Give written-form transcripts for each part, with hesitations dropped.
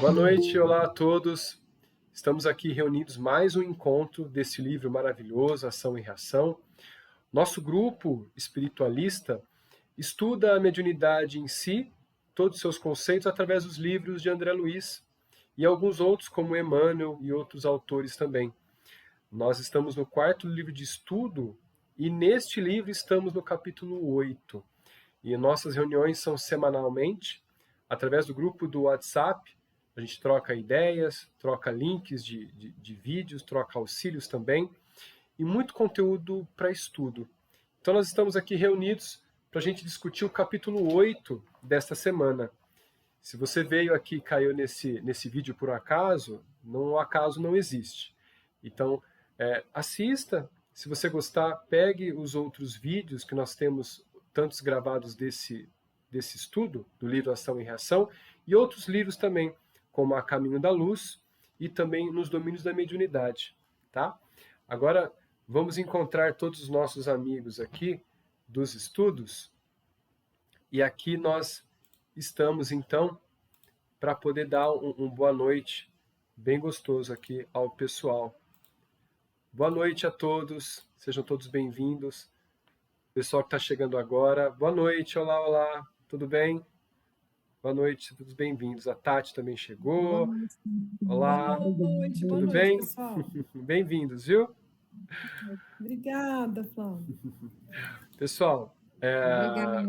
Boa noite, olá a todos. Estamos aqui reunidos mais um encontro desse livro maravilhoso, Ação e Reação. Nosso grupo espiritualista estuda a mediunidade em si, todos os seus conceitos, através dos livros de André Luiz e alguns outros, como Emmanuel e outros autores também. Nós estamos no quarto livro de estudo e neste livro estamos no capítulo 8. E nossas reuniões são semanalmente, através do grupo do WhatsApp. A gente troca ideias, troca links de vídeos, troca auxílios também, e muito conteúdo para estudo. Então nós estamos aqui reunidos para a gente discutir o capítulo 8 desta semana. Se você veio aqui e caiu nesse vídeo por acaso, o acaso não existe. Então, assista, se você gostar, pegue os outros vídeos que nós temos, tantos gravados desse estudo, do livro Ação e Reação, e outros livros também, como A Caminho da Luz e também Nos Domínios da Mediunidade. Tá? Agora, vamos encontrar todos os nossos amigos aqui dos estudos, e aqui nós estamos, então, para poder dar um boa noite bem gostoso aqui ao pessoal. Boa noite a todos, sejam todos bem-vindos. Pessoal que está chegando agora, boa noite, olá, olá, tudo bem? Boa noite, todos bem-vindos. A Tati também chegou. Olá, Boa tudo noite, bem? pessoal. Bem-vindos, viu? Obrigada, Flávia. Pessoal, Obrigada.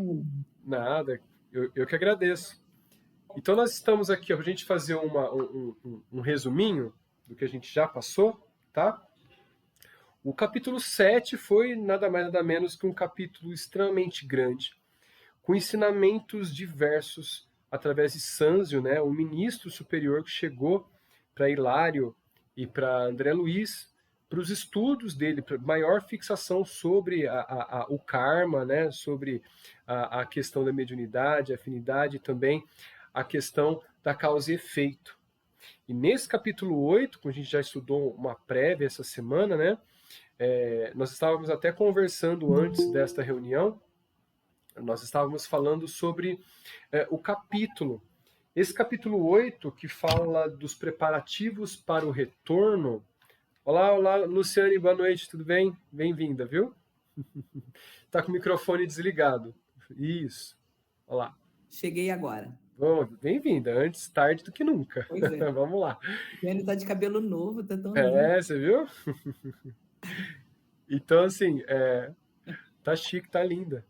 nada, eu que agradeço. Então nós estamos aqui para a gente fazer um resuminho do que a gente já passou, tá? O capítulo 7 foi nada mais nada menos que um capítulo extremamente grande, com ensinamentos diversos através de Sânzio, né, o ministro superior que chegou para Hilário e para André Luiz, para os estudos dele, para maior fixação sobre o karma, né, sobre a questão da mediunidade, afinidade e também a questão da causa e efeito. E nesse capítulo 8, como a gente já estudou uma prévia essa semana, né, nós estávamos até conversando antes desta reunião, nós estávamos falando sobre o capítulo. Esse capítulo 8, que fala dos preparativos para o retorno. Olá, olá, Luciane, boa noite, tudo bem? Bem-vinda, viu? Tá com o microfone desligado. Isso. Olá. Cheguei agora. Bom, bem-vinda, antes tarde do que nunca. Pois é. Vamos lá. O Jânio tá de cabelo novo, tá tão lindo. Você viu? Então, assim, tá chique, tá linda.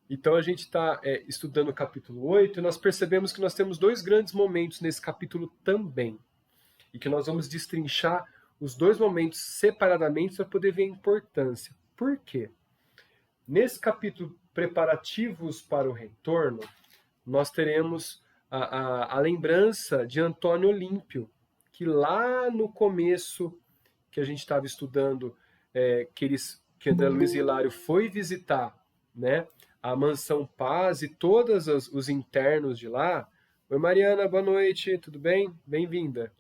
Então a gente está estudando o capítulo 8 e nós percebemos que nós temos dois grandes momentos nesse capítulo também. E que nós vamos destrinchar os dois momentos separadamente para poder ver a importância. Por quê? Nesse capítulo Preparativos para o Retorno, nós teremos a lembrança de Antônio Olímpio, que lá no começo que a gente estava estudando, que André Luiz Hilário foi visitar, né, a Mansão Paz e todos os internos de lá. Oi, Mariana, boa noite, tudo bem? Bem-vinda.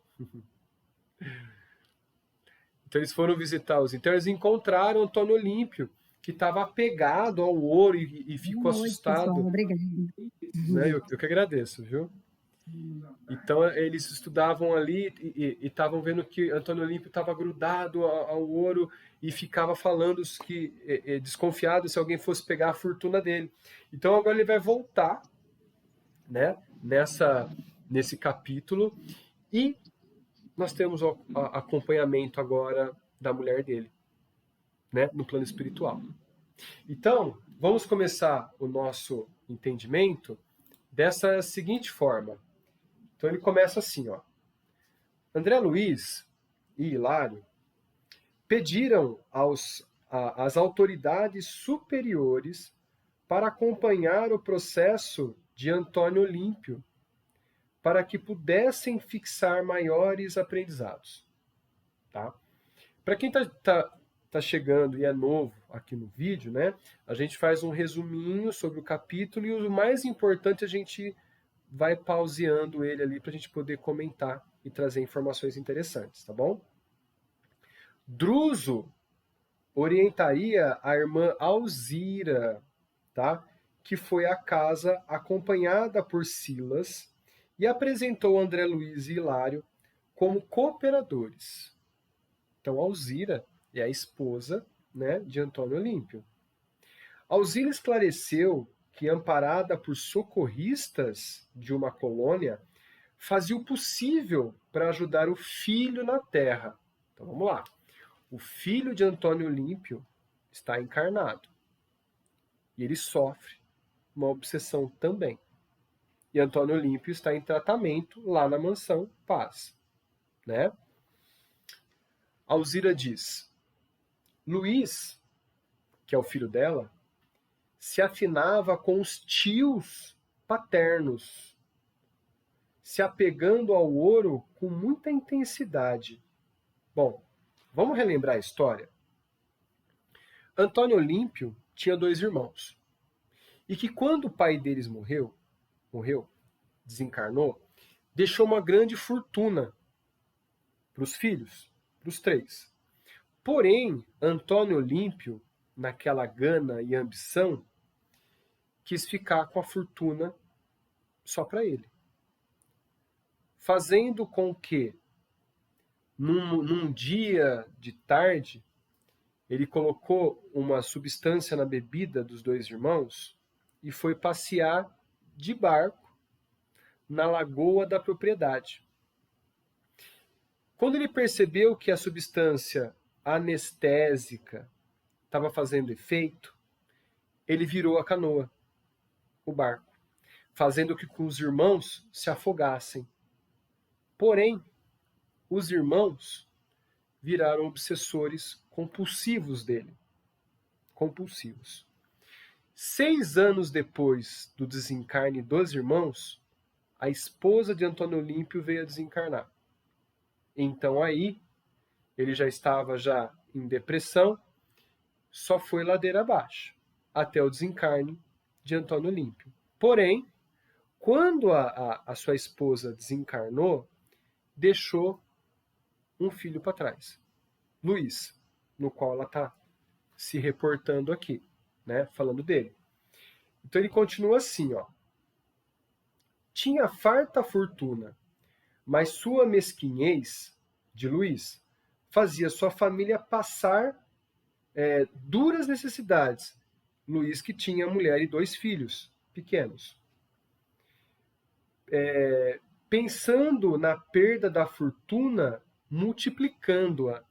Então eles foram visitar os internos e encontraram Antônio Olímpio, que estava apegado ao ouro e ficou assustado. Pessoal, obrigada. Né? Eu que agradeço, viu? Então eles estudavam ali e estavam vendo que Antônio Olímpio estava grudado ao ouro e ficava falando que desconfiado se alguém fosse pegar a fortuna dele. Então agora ele vai voltar, né, nesse capítulo, e nós temos o acompanhamento agora da mulher dele, né, no plano espiritual. Então, vamos começar o nosso entendimento dessa seguinte forma. Então ele começa assim, ó. André Luiz e Hilário pediram às autoridades superiores para acompanhar o processo de Antônio Olímpio, para que pudessem fixar maiores aprendizados. Tá? Para quem tá chegando e é novo aqui no vídeo, né, a gente faz um resuminho sobre o capítulo e o mais importante a gente vai pauseando ele ali para a gente poder comentar e trazer informações interessantes, tá bom? Druso orientaria a irmã Alzira, tá? Que foi à casa acompanhada por Silas e apresentou André Luiz e Hilário como cooperadores. Então, Alzira é a esposa, né, de Antônio Olímpio. Alzira esclareceu que, amparada por socorristas de uma colônia, fazia o possível para ajudar o filho na terra. Então vamos lá. O filho de Antônio Olímpio está encarnado. E ele sofre uma obsessão também. E Antônio Olímpio está em tratamento lá na mansão Paz. Né? Alzira diz: Luiz, que é o filho dela, se afinava com os tios paternos, se apegando ao ouro com muita intensidade. Bom, vamos relembrar a história? Antônio Olímpio tinha 2 irmãos. E que quando o pai deles morreu, desencarnou, deixou uma grande fortuna para os filhos, para os 3. Porém, Antônio Olímpio, naquela gana e ambição, quis ficar com a fortuna só para ele. Fazendo com que, num dia de tarde, ele colocou uma substância na bebida dos 2 irmãos e foi passear de barco na lagoa da propriedade. Quando ele percebeu que a substância anestésica estava fazendo efeito, ele virou a canoa, o barco, fazendo com que os irmãos se afogassem. Porém, os irmãos viraram obsessores compulsivos dele. Compulsivos. 6 anos depois do desencarne dos irmãos, a esposa de Antônio Olímpio veio a desencarnar. Então aí, ele já estava em depressão, só foi ladeira abaixo, até o desencarne de Antônio Olímpio. Porém, quando a sua esposa desencarnou, deixou um filho para trás, Luiz, no qual ela está se reportando aqui, né, falando dele. Então ele continua assim, ó. Tinha farta fortuna, mas sua mesquinhez, de Luiz, fazia sua família passar duras necessidades. Luiz, que tinha mulher e 2 filhos pequenos. Pensando na perda da fortuna, multiplicando-a.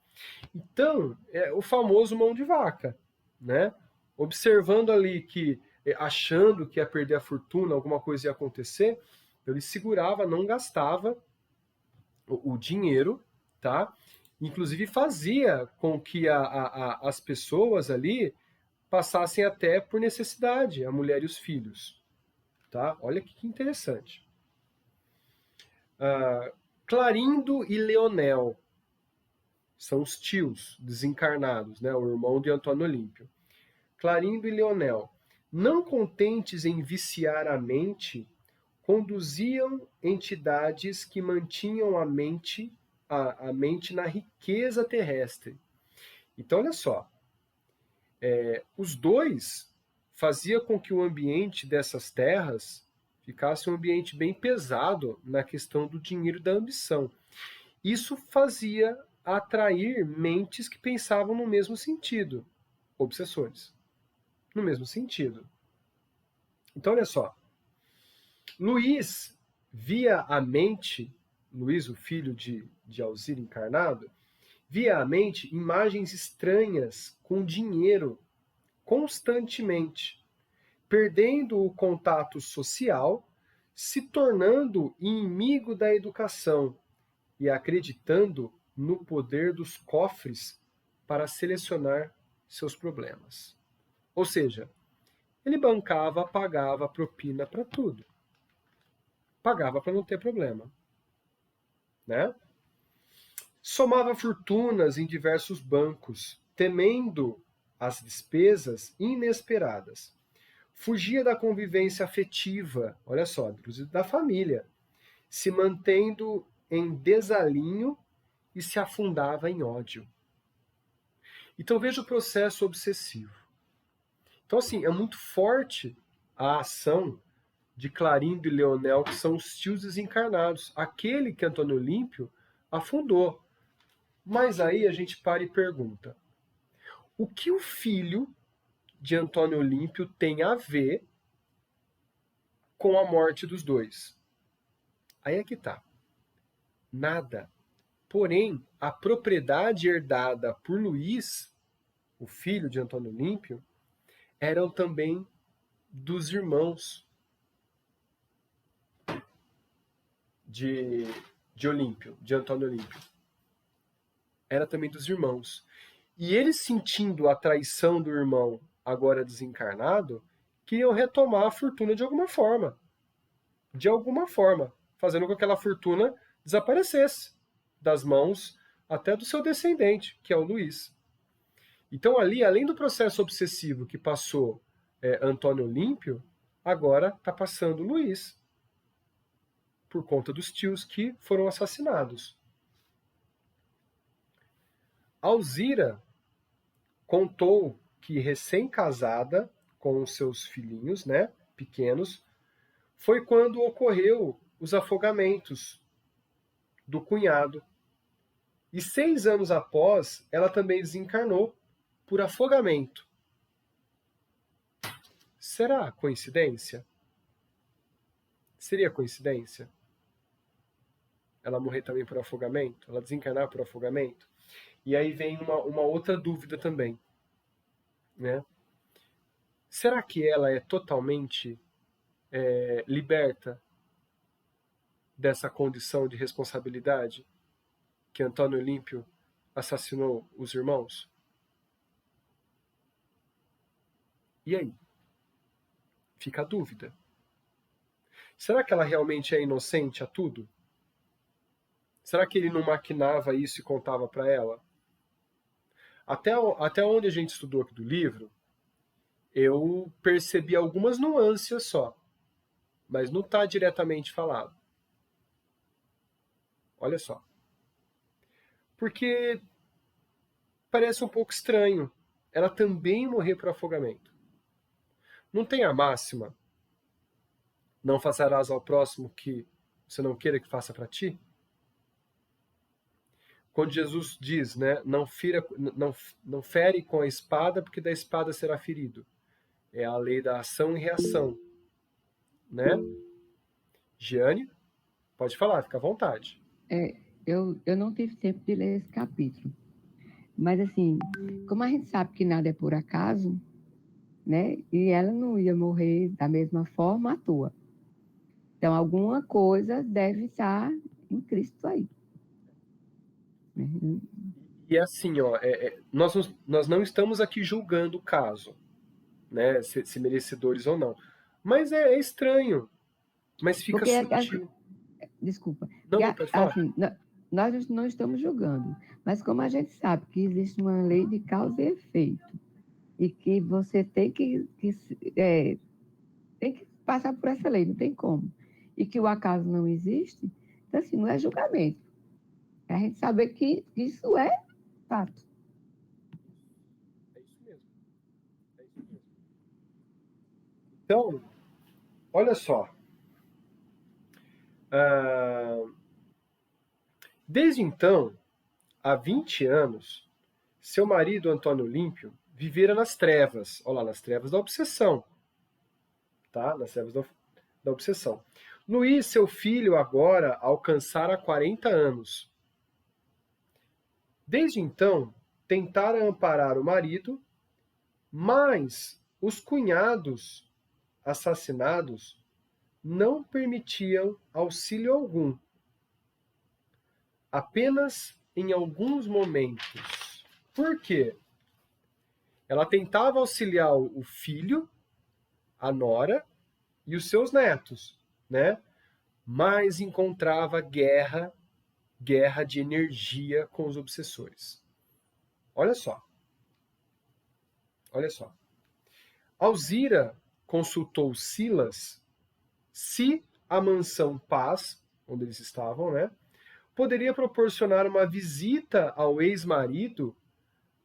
Então, o famoso mão de vaca, né? Observando ali que, achando que ia perder a fortuna, alguma coisa ia acontecer, ele segurava, não gastava o dinheiro, tá? Inclusive fazia com que as pessoas ali passassem até por necessidade, a mulher e os filhos, tá? Olha que interessante. Clarindo e Leonel são os tios desencarnados, né? O irmão de Antônio Olímpio. Clarindo e Leonel, não contentes em viciar a mente, conduziam entidades que mantinham a mente na riqueza terrestre. Então, olha só, os 2 fazia com que o ambiente dessas terras ficasse um ambiente bem pesado na questão do dinheiro e da ambição. Isso fazia atrair mentes que pensavam no mesmo sentido, obsessores, no mesmo sentido. Então, olha só, Luiz via a mente, Luiz, o filho de Alzira encarnado, via a mente imagens estranhas com dinheiro constantemente, perdendo o contato social, se tornando inimigo da educação e acreditando no poder dos cofres para selecionar seus problemas. Ou seja, ele bancava, pagava propina para tudo. Pagava para não ter problema, né? Somava fortunas em diversos bancos, temendo as despesas inesperadas. Fugia da convivência afetiva, olha só, inclusive da família, se mantendo em desalinho e se afundava em ódio. Então veja o processo obsessivo. Então assim, é muito forte a ação de Clarindo e Leonel, que são os tios desencarnados, aquele que Antônio Olímpio afundou. Mas aí a gente para e pergunta: o que o filho de Antônio Olímpio tem a ver com a morte dos dois? Aí é que tá. Nada. Porém, a propriedade herdada por Luís, o filho de Antônio Olímpio, eram também dos irmãos de Olímpio, de Antônio Olímpio. Era também dos irmãos. E eles, sentindo a traição do irmão agora desencarnado, queriam retomar a fortuna de alguma forma. De alguma forma, fazendo com que aquela fortuna desaparecesse das mãos até do seu descendente, que é o Luís. Então ali, além do processo obsessivo que passou Antônio Olímpio, agora está passando Luís, por conta dos tios que foram assassinados. Alzira contou que, recém-casada com os seus filhinhos, né, pequenos, foi quando ocorreu os afogamentos do cunhado. E 6 anos após, ela também desencarnou por afogamento. Será coincidência? Seria coincidência? Ela morrer também por afogamento? Ela desencarnar por afogamento? E aí vem uma outra dúvida também, né? Será que ela é totalmente liberta dessa condição de responsabilidade que Antônio Olímpio assassinou os irmãos? E aí? Fica a dúvida. Será que ela realmente é inocente a tudo? Será que ele não maquinava isso e contava para ela? Até onde a gente estudou aqui do livro, eu percebi algumas nuances só, mas não está diretamente falado. Olha só. Porque parece um pouco estranho ela também morrer por afogamento. Não tem a máxima: não façarás ao próximo que você não queira que faça para ti? Quando Jesus diz, né, não fere com a espada, porque da espada será ferido. É a lei da ação e reação, né? Giane, pode falar, fica à vontade. Eu não tive tempo de ler esse capítulo. Mas, assim, como a gente sabe que nada é por acaso, né? E ela não ia morrer da mesma forma à toa. Então, alguma coisa deve estar em Cristo aí. E assim, ó, nós não estamos aqui julgando o caso, né? Se merecedores ou não. Mas é estranho. Mas fica Porque, sutil. Desculpa. Não, pode falar. Assim, nós não estamos julgando, mas como a gente sabe que existe uma lei de causa e efeito, e que você tem que passar por essa lei, não tem como, e que o acaso não existe, então assim, não é julgamento. É a gente saber que isso é fato. É isso mesmo. É isso mesmo. Então, olha só. Desde então, há 20 anos, seu marido, Antônio Olímpio, vivera nas trevas. Olha lá, nas trevas da obsessão. Tá? Nas trevas da obsessão. Luís, seu filho, agora alcançara 40 anos. Desde então, tentara amparar o marido, mas os cunhados assassinados não permitiam auxílio algum. Apenas em alguns momentos. Por quê? Ela tentava auxiliar o filho, a nora e os seus netos, né? Mas encontrava guerra de energia com os obsessores. Olha só. Olha só. Alzira consultou Silas se a mansão Paz, onde eles estavam, né, poderia proporcionar uma visita ao ex-marido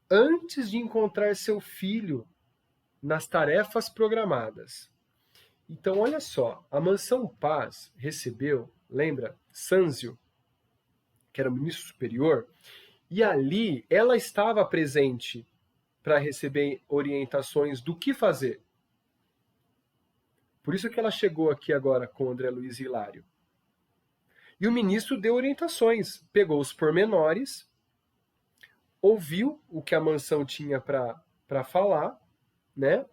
antes de encontrar seu filho nas tarefas programadas. Então, olha só, a Mansão Paz recebeu, lembra, Sanzio, que era o ministro superior, e ali ela estava presente para receber orientações do que fazer. Por isso que ela chegou aqui agora com o André Luiz e Hilário. E o ministro deu orientações, pegou os pormenores, ouviu o que a mansão tinha para falar, né?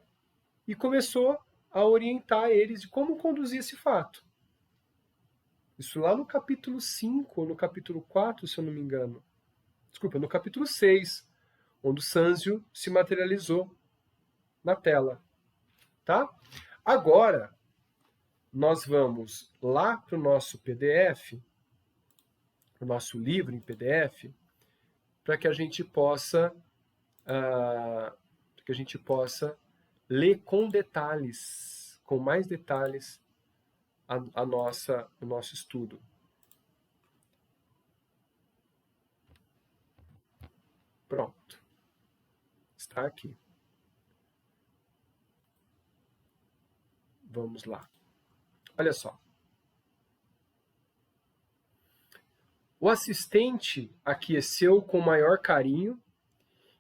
E começou a orientar eles de como conduzir esse fato. Isso lá no capítulo 5, ou no capítulo 4, se eu não me engano. Desculpa, no capítulo 6, onde o Sanzio se materializou na tela. Tá? Agora, nós vamos lá para o nosso PDF, o nosso livro em PDF, para que a gente possa ler com detalhes, com mais detalhes, o nosso estudo. Pronto. Está aqui. Vamos lá. Olha só. O assistente aqueceu com maior carinho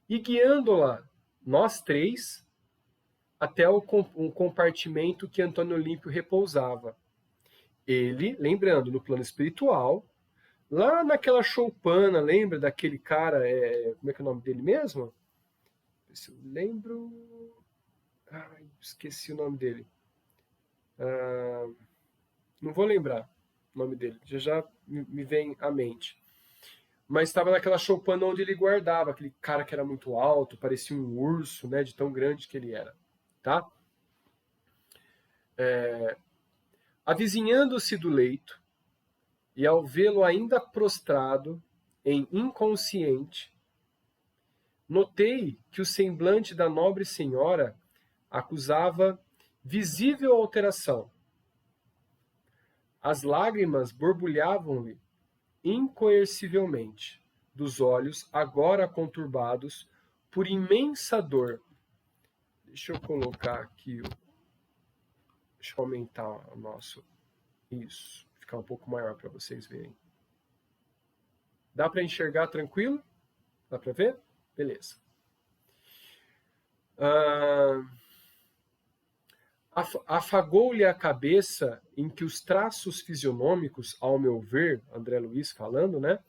e guiando-la, nós três, até um compartimento que Antônio Olímpio repousava. Ele, lembrando, no plano espiritual, lá naquela choupana, lembra daquele cara, como é que é o nome dele mesmo? Se eu lembro... Ai, esqueci o nome dele. Não vou lembrar o nome dele, já me vem à mente. Mas estava naquela choupana onde ele guardava, aquele cara que era muito alto, parecia um urso, né, de tão grande que ele era. Tá? Avizinhando-se do leito, e ao vê-lo ainda prostrado, em inconsciente, notei que o semblante da nobre senhora acusava visível alteração. As lágrimas borbulhavam-lhe incoercivelmente dos olhos, agora conturbados por imensa dor. Deixa eu colocar aqui, deixa eu aumentar o nosso, isso, ficar um pouco maior para vocês verem. Dá para enxergar tranquilo? Dá para ver? Beleza. Afagou-lhe a cabeça em que os traços fisionômicos, ao meu ver, André Luiz falando, né,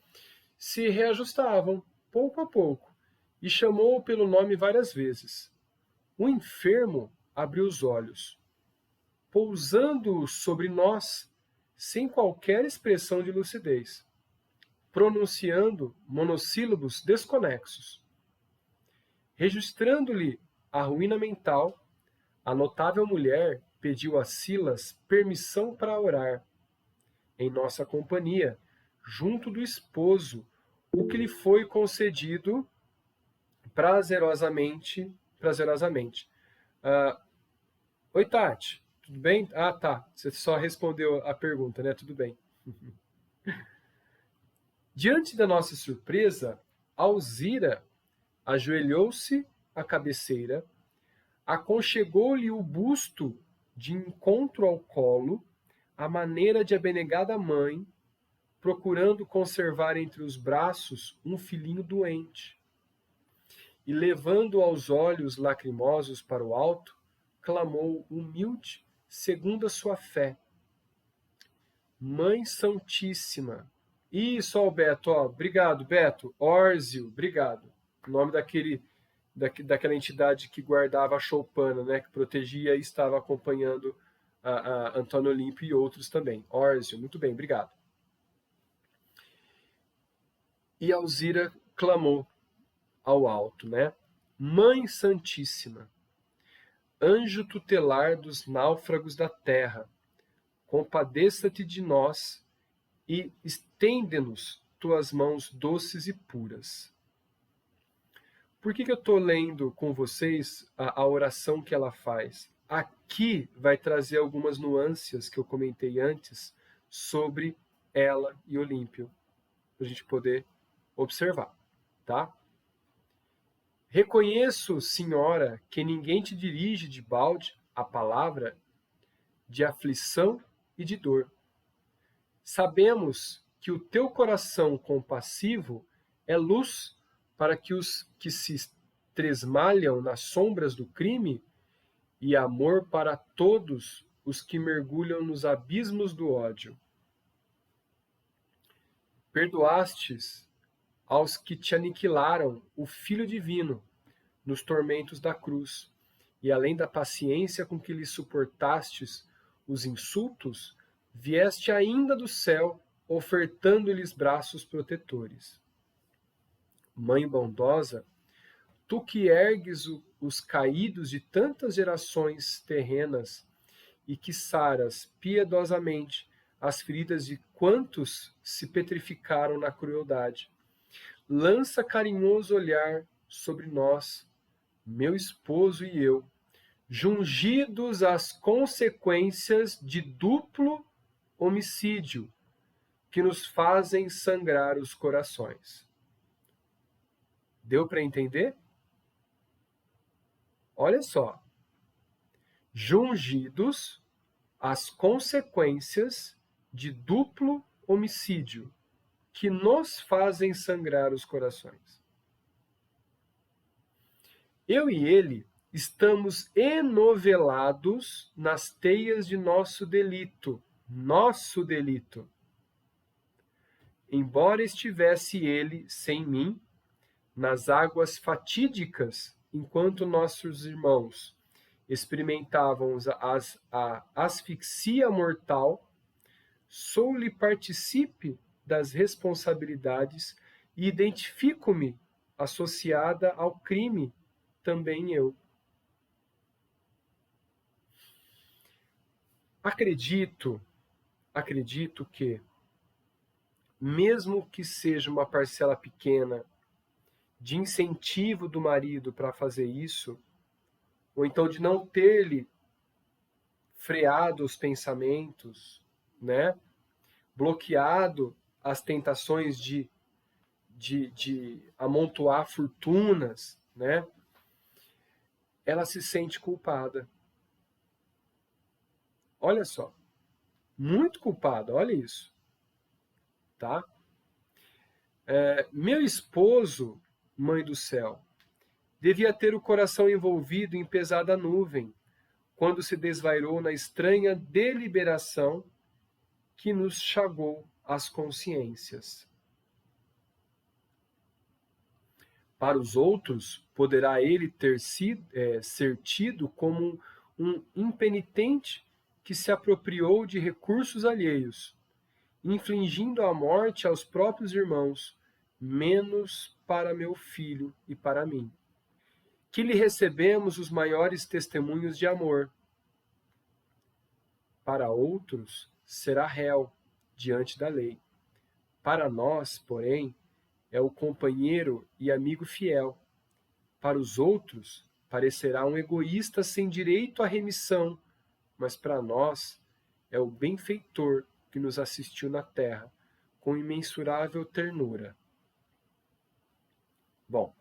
se reajustavam, pouco a pouco, e chamou-o pelo nome várias vezes. O enfermo abriu os olhos, pousando sobre nós, sem qualquer expressão de lucidez, pronunciando monossílabos desconexos. Registrando-lhe a ruína mental, a notável mulher pediu a Silas permissão para orar em nossa companhia, junto do esposo, o que lhe foi concedido prazerosamente. Oi, Tati, tudo bem? Ah, tá, você só respondeu a pergunta, né? Tudo bem. Diante da nossa surpresa, Alzira ajoelhou-se à cabeceira, aconchegou-lhe o busto de encontro ao colo, à maneira de abnegada mãe, procurando conservar entre os braços um filhinho doente. E levando aos olhos lacrimosos para o alto, clamou humilde, segundo a sua fé. Mãe Santíssima. Isso, ó, Beto, ó, obrigado, Beto. Órzio, obrigado. O nome daquela entidade que guardava a choupana, né, que protegia e estava acompanhando a Antônio Olímpio e outros também. Órzio, muito bem, obrigado. E Alzira clamou ao alto, né? Mãe Santíssima, anjo tutelar dos náufragos da terra, compadeça-te de nós e estende-nos tuas mãos doces e puras. Por que eu estou lendo com vocês a oração que ela faz? Aqui vai trazer algumas nuances que eu comentei antes sobre ela e Olímpio, para a gente poder observar, tá? Reconheço, senhora, que ninguém te dirige de balde a palavra de aflição e de dor. Sabemos que o teu coração compassivo é luz para que os que se tresmalham nas sombras do crime e amor para todos os que mergulham nos abismos do ódio. Perdoastes aos que te aniquilaram o Filho Divino nos tormentos da cruz, e além da paciência com que lhe suportastes os insultos, vieste ainda do céu, ofertando-lhes braços protetores. Mãe bondosa, tu que ergues os caídos de tantas gerações terrenas e que saras piedosamente as feridas de quantos se petrificaram na crueldade, lança carinhoso olhar sobre nós, meu esposo e eu, jungidos às consequências de duplo homicídio que nos fazem sangrar os corações. Deu para entender? Olha só. Jungidos às consequências de duplo homicídio que nos fazem sangrar os corações. Eu e ele estamos enovelados nas teias de nosso delito. Embora estivesse ele, sem mim, nas águas fatídicas, enquanto nossos irmãos experimentavam a asfixia mortal, sou-lhe partícipe das responsabilidades e identifico-me associada ao crime, também eu. Acredito que, mesmo que seja uma parcela pequena de incentivo do marido para fazer isso, ou então de não ter-lhe freado os pensamentos, né? Bloqueado as tentações de amontoar fortunas, né? Ela se sente culpada. Olha só, muito culpada, olha isso, tá? Meu esposo, mãe do céu, devia ter o coração envolvido em pesada nuvem, quando se desvairou na estranha deliberação que nos chagou as consciências. Para os outros, poderá ele ser tido como um impenitente que se apropriou de recursos alheios, infligindo a morte aos próprios irmãos, menos para meu filho e para mim, que lhe recebemos os maiores testemunhos de amor. Para outros, será réu diante da lei. Para nós, porém, é o companheiro e amigo fiel. Para os outros, parecerá um egoísta sem direito à remissão, mas para nós é o benfeitor que nos assistiu na terra, com imensurável ternura. Bom,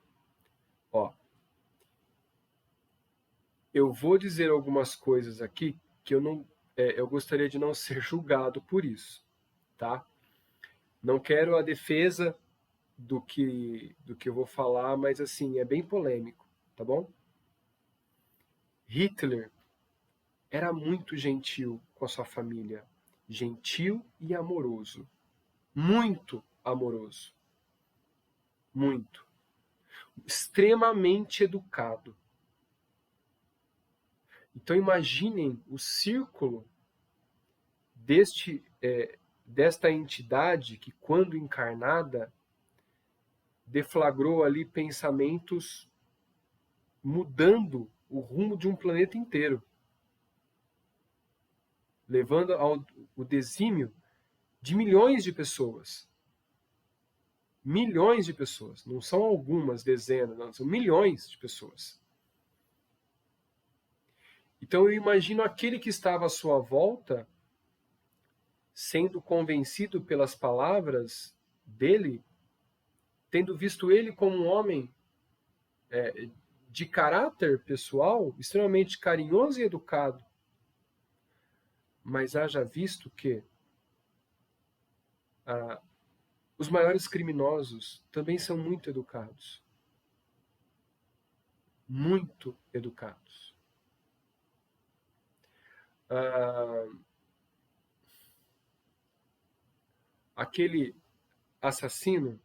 eu vou dizer algumas coisas aqui que eu gostaria de não ser julgado por isso, tá? Não quero a defesa do que eu vou falar, mas assim, é bem polêmico, tá bom? Hitler era muito gentil com a sua família, gentil e amoroso, muito amoroso, muito, extremamente educado. Então imaginem o círculo desta entidade que, quando encarnada, deflagrou ali pensamentos mudando o rumo de um planeta inteiro, levando ao dizímio de milhões de pessoas. Milhões de pessoas, não são algumas dezenas, não, são milhões de pessoas. Então eu imagino aquele que estava à sua volta, sendo convencido pelas palavras dele, tendo visto ele como um homem de caráter pessoal, extremamente carinhoso e educado, Mas haja visto que os maiores criminosos também são muito educados. Muito educados. Aquele assassino,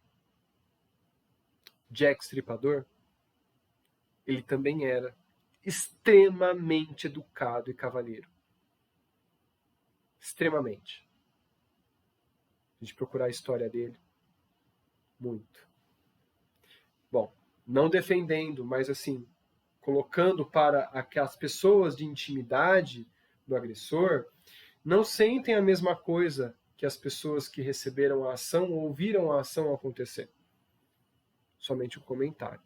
Jack Stripador, ele também era extremamente educado e cavalheiro. Extremamente. A gente procurar a história dele. Muito. Bom, não defendendo, mas assim, colocando para aquelas pessoas de intimidade do agressor, não sentem a mesma coisa que as pessoas que receberam a ação ou ouviram a ação acontecer. Somente um comentário.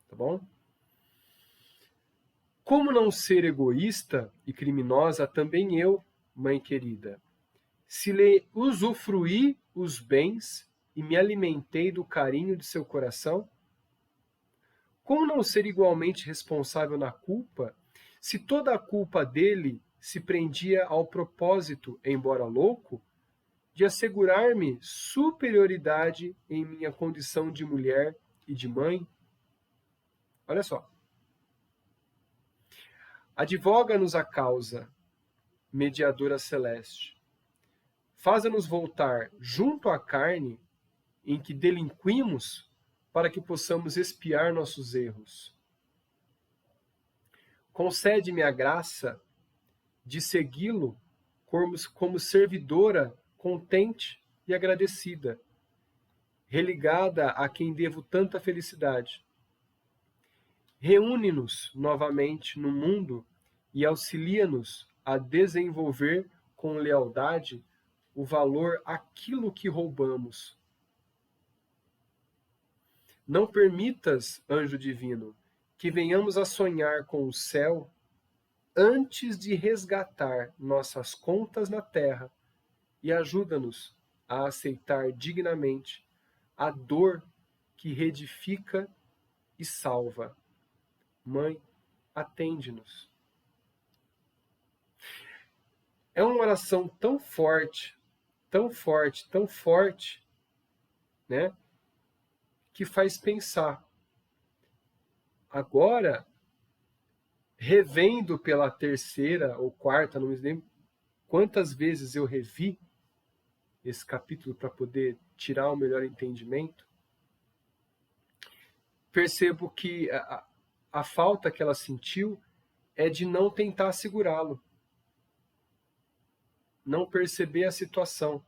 Tá bom? Como não ser egoísta e criminosa também eu, mãe querida, se lhe usufruí os bens e me alimentei do carinho de seu coração? Como não ser igualmente responsável na culpa, se toda a culpa dele se prendia ao propósito, embora louco, de assegurar-me superioridade em minha condição de mulher e de mãe? Olha só. Advoga-nos a causa, mediadora celeste. Faza-nos voltar junto à carne em que delinquimos para que possamos expiar nossos erros. Concede-me a graça de segui-lo como servidora contente e agradecida, religada a quem devo tanta felicidade. Reúne-nos novamente no mundo e auxilia-nos a desenvolver com lealdade o valor àquilo que roubamos. Não permitas, anjo divino, que venhamos a sonhar com o céu antes de resgatar nossas contas na terra e ajuda-nos a aceitar dignamente a dor que reedifica e salva. Mãe, atende-nos. É uma oração tão forte, tão forte, tão forte, né? Que faz pensar. Agora, revendo pela terceira ou quarta, não me lembro quantas vezes eu revi esse capítulo para poder tirar o melhor entendimento, percebo que a falta que ela sentiu é de não tentar segurá-lo, não perceber a situação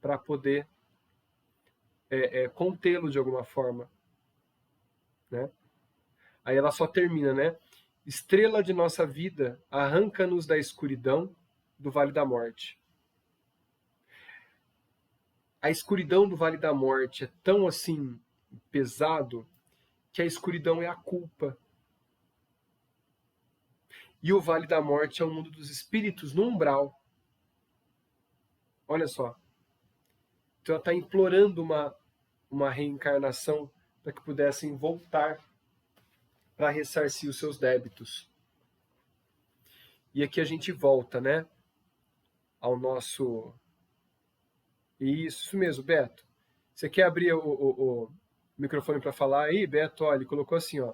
para poder contê-lo de alguma forma, né? Aí ela só termina, né? Estrela de nossa vida, arranca-nos da escuridão do Vale da Morte. A escuridão do Vale da Morte é tão assim pesado que a escuridão é a culpa. E o Vale da Morte é o mundo dos espíritos no umbral. Olha só. Então ela está implorando uma reencarnação para que pudessem voltar para ressarcir os seus débitos. E aqui a gente volta, né? Ao nosso... Isso mesmo, Beto. Você quer abrir o microfone para falar aí, Beto? Olha, ele colocou assim, ó.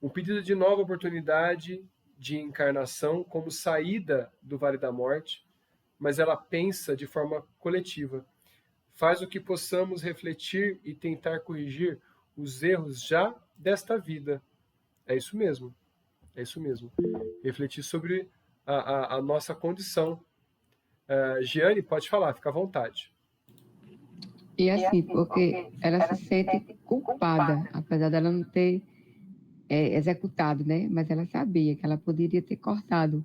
Um pedido de nova oportunidade de encarnação como saída do Vale da Morte, mas ela pensa de forma coletiva. Faz o que possamos refletir e tentar corrigir os erros já desta vida. É isso mesmo. É isso mesmo. Refletir sobre a nossa condição. Giane, pode falar, fica à vontade. E assim, porque ela se sente culpada, apesar dela não ter executado, né? Mas ela sabia que ela poderia ter cortado.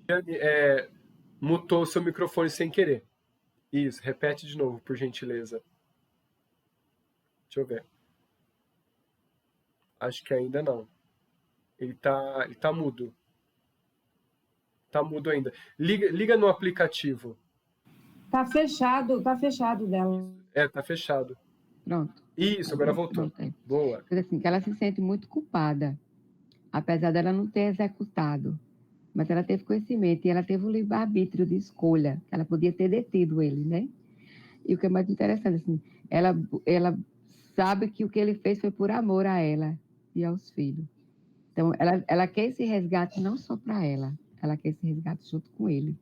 Giane, mutou o seu microfone sem querer. Isso, repete de novo, por gentileza. Deixa eu ver. Acho que ainda não. Ele tá mudo. Tá mudo ainda. Liga no aplicativo. Tá fechado dela. Tá fechado. Pronto. Isso, agora voltou. Pronto. Boa. Mas assim, que ela se sente muito culpada, apesar dela não ter executado, mas ela teve conhecimento e ela teve o livre-arbítrio de escolha, que ela podia ter detido ele, né? E o que é mais interessante, assim, ela sabe que o que ele fez foi por amor a ela e aos filhos. Então, ela quer esse resgate não só para ela quer esse resgate junto com ele.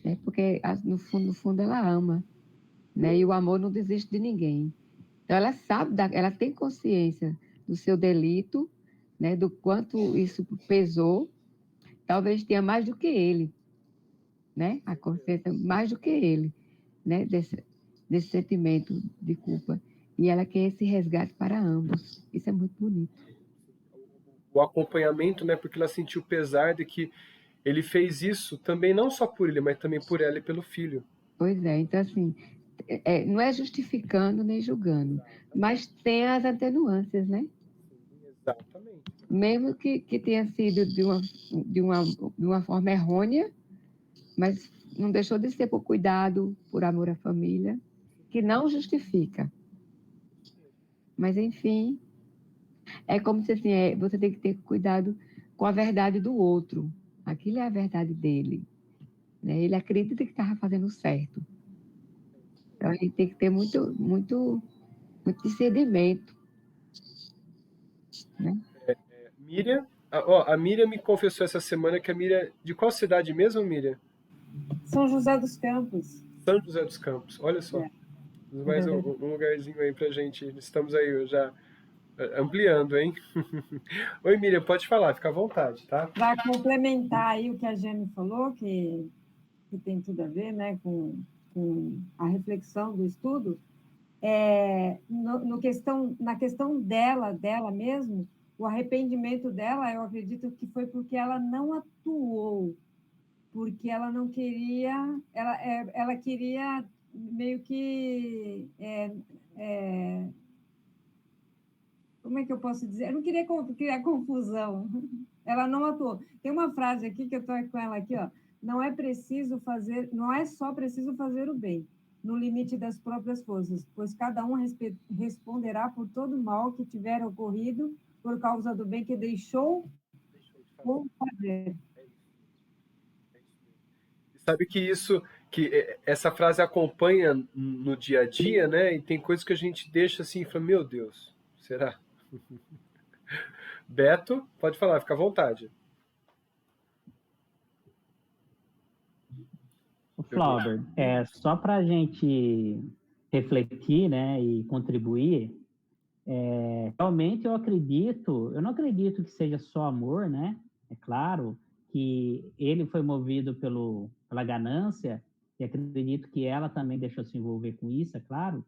Né? Porque, no fundo, ela ama, né? E o amor não desiste de ninguém. Então, ela sabe, ela tem consciência do seu delito, né? Do quanto isso pesou. Talvez tenha mais do que ele, né? A consciência mais do que ele, né? Desse sentimento de culpa. E ela quer esse resgate para ambos. Isso é muito bonito. O acompanhamento, né? Porque ela sentiu o pesar de que ele fez isso também não só por ele, mas também por ela e pelo filho. Pois é, então assim, não é justificando nem julgando, mas tem as atenuâncias, né? Exatamente. Mesmo que tenha sido de uma forma errônea, mas não deixou de ser por cuidado, por amor à família, que não justifica. Mas, enfim, é como se assim, você tem que ter cuidado com a verdade do outro. Aquilo é a verdade dele. Né? Ele acredita que estava fazendo certo. Então, a gente tem que ter muito discernimento. Né? Miriam, a Miriam me confessou essa semana que a Miriam, de qual cidade mesmo, Miriam? São José dos Campos. São José dos Campos, olha só. Mais um lugarzinho aí pra gente. Estamos aí já ampliando, hein? Oi, Miriam, pode falar, fica à vontade, tá? Para complementar aí o que a Jane falou, que tem tudo a ver, né, com a reflexão do estudo, na questão dela mesmo, o arrependimento dela, eu acredito que foi porque ela não atuou, porque ela não queria, ela queria meio que como é que eu posso dizer? Eu não queria criar confusão. Ela não atuou. Tem uma frase aqui que eu estou com ela aqui, ó. Não é só preciso fazer o bem, no limite das próprias forças, pois cada um responderá por todo o mal que tiver ocorrido por causa do bem que deixou ou fazer. Sabe que essa frase acompanha no dia a dia, né? E tem coisas que a gente deixa assim e fala, meu Deus, será? Beto, pode falar, fica à vontade. Flauber, só para a gente refletir, né, e contribuir, realmente eu não acredito que seja só amor, né? É claro que ele foi movido pela ganância, e acredito que ela também deixou se envolver com isso, é claro.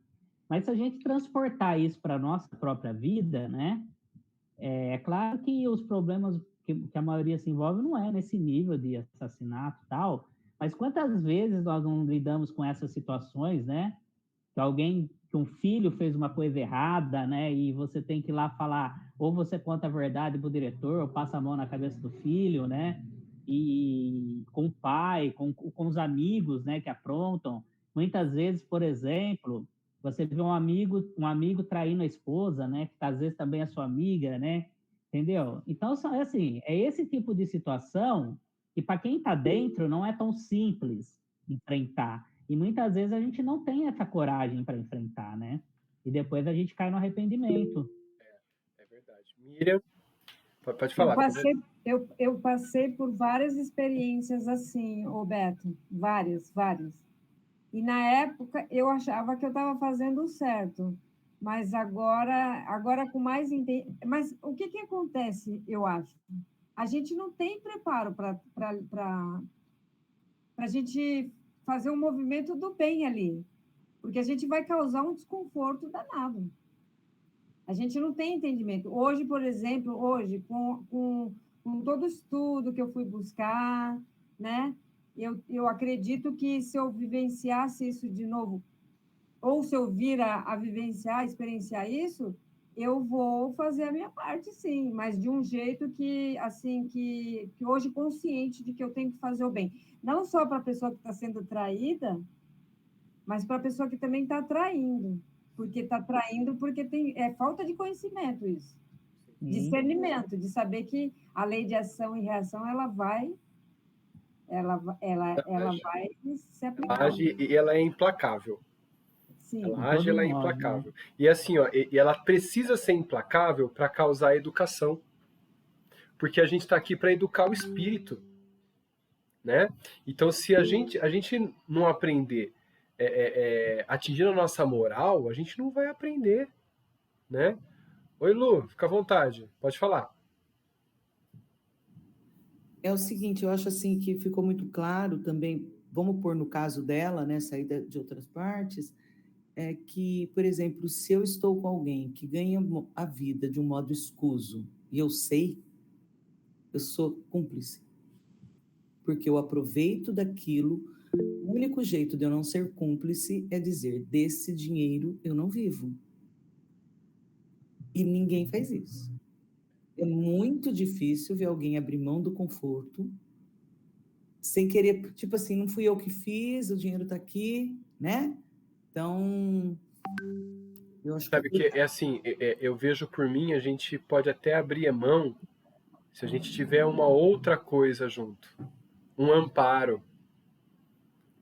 Mas se a gente transportar isso para a nossa própria vida, né? É claro que os problemas que a maioria se envolve não é nesse nível de assassinato e tal, mas quantas vezes nós não lidamos com essas situações, né? Que um filho fez uma coisa errada, né? E você tem que ir lá falar, ou você conta a verdade para o diretor, ou passa a mão na cabeça do filho, né? E com o pai, com os amigos, né? Que aprontam. Muitas vezes, por exemplo, você vê um amigo traindo a esposa, né? Que às vezes também é sua amiga, né? Entendeu? Então, assim, é esse tipo de situação que para quem está dentro não é tão simples enfrentar. E muitas vezes a gente não tem essa coragem para enfrentar, né? E depois a gente cai no arrependimento. É verdade. Miriam, pode falar. Eu passei por várias experiências assim, Roberto, várias. E na época eu achava que eu estava fazendo certo, mas agora com mais mas o que acontece, eu acho? A gente não tem preparo para a gente fazer um movimento do bem ali, porque a gente vai causar um desconforto danado. A gente não tem entendimento. Hoje, por exemplo, com todo o estudo que eu fui buscar, né? Eu acredito que se eu vivenciasse isso de novo, ou se eu vir a vivenciar, experienciar isso, eu vou fazer a minha parte, sim, mas de um jeito que, assim, que hoje consciente de que eu tenho que fazer o bem. Não só para a pessoa que está sendo traída, mas para a pessoa que também está traindo. Porque está traindo porque é falta de conhecimento isso. discernimento, de saber que a lei de ação e reação ela vai se aplicar. Ela age e ela é implacável. Sim. Ela age, ela é Todo modo, implacável. E assim, ó, e ela precisa ser implacável para causar educação. Porque a gente está aqui para educar o espírito, né? Então, se a gente não aprender atingindo a nossa moral, a gente não vai aprender, né? Oi, Lu, fica à vontade, pode falar. É o seguinte, eu acho assim que ficou muito claro também, vamos pôr no caso dela, né, saída de outras partes, é que, por exemplo, se eu estou com alguém que ganha a vida de um modo escuso e eu sei, eu sou cúmplice. Porque eu aproveito daquilo, o único jeito de eu não ser cúmplice é dizer, desse dinheiro eu não vivo. E ninguém faz isso. É muito difícil ver alguém abrir mão do conforto sem querer, tipo assim, não fui eu que fiz, o dinheiro está aqui, né? Então, eu acho Sabe que é assim, eu vejo por mim, a gente pode até abrir a mão se a gente tiver uma outra coisa junto, um amparo,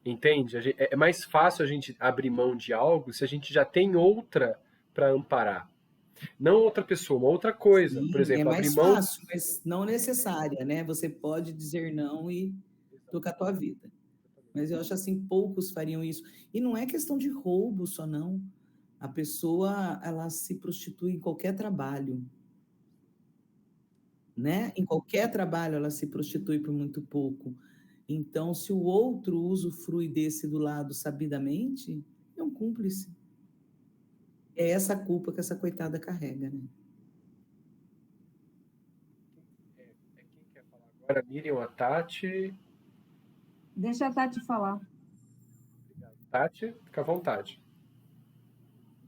entende? É mais fácil a gente abrir mão de algo se a gente já tem outra para amparar. Não outra pessoa, uma outra coisa. Sim, Por exemplo, é mais abrir mão. fácil, mas não necessária, né? Você pode dizer não e tocar a tua vida. Mas eu acho assim, poucos fariam isso. E não é questão de roubo só, não. A pessoa, ela se prostitui em qualquer trabalho, né? Em qualquer trabalho ela se prostitui por muito pouco. Então, se o outro usufrui desse do lado sabidamente, é um cúmplice. É essa culpa que essa coitada carrega, né? Quem quer falar agora? A Miriam, a Tati. Deixa a Tati falar. Obrigado. Tati, fica à vontade.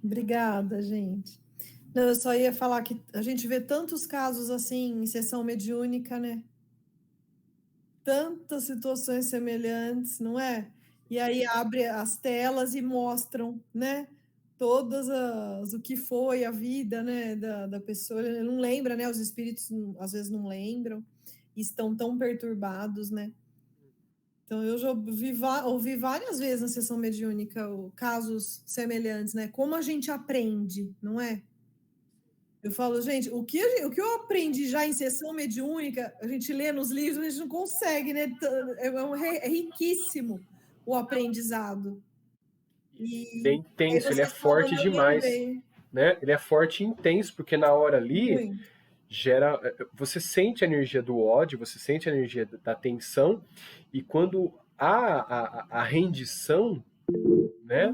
Obrigada, gente. Não, eu só ia falar que a gente vê tantos casos assim em sessão mediúnica, né? Tantas situações semelhantes, não é? E aí abre as telas e mostram, né? O que foi a vida, né, da pessoa. Não lembra, né? Os espíritos às vezes não lembram e estão tão perturbados, né? Então, eu já ouvi várias vezes na sessão mediúnica casos semelhantes, né? Como a gente aprende, não é? Eu falo, gente, o que eu aprendi já em sessão mediúnica, a gente lê nos livros, a gente não consegue, né? É riquíssimo o aprendizado. Ele é intenso, ele é forte demais, né? Ele é forte e intenso, porque na hora ali gera, você sente a energia do ódio, você sente a energia da tensão, e quando há a rendição, né?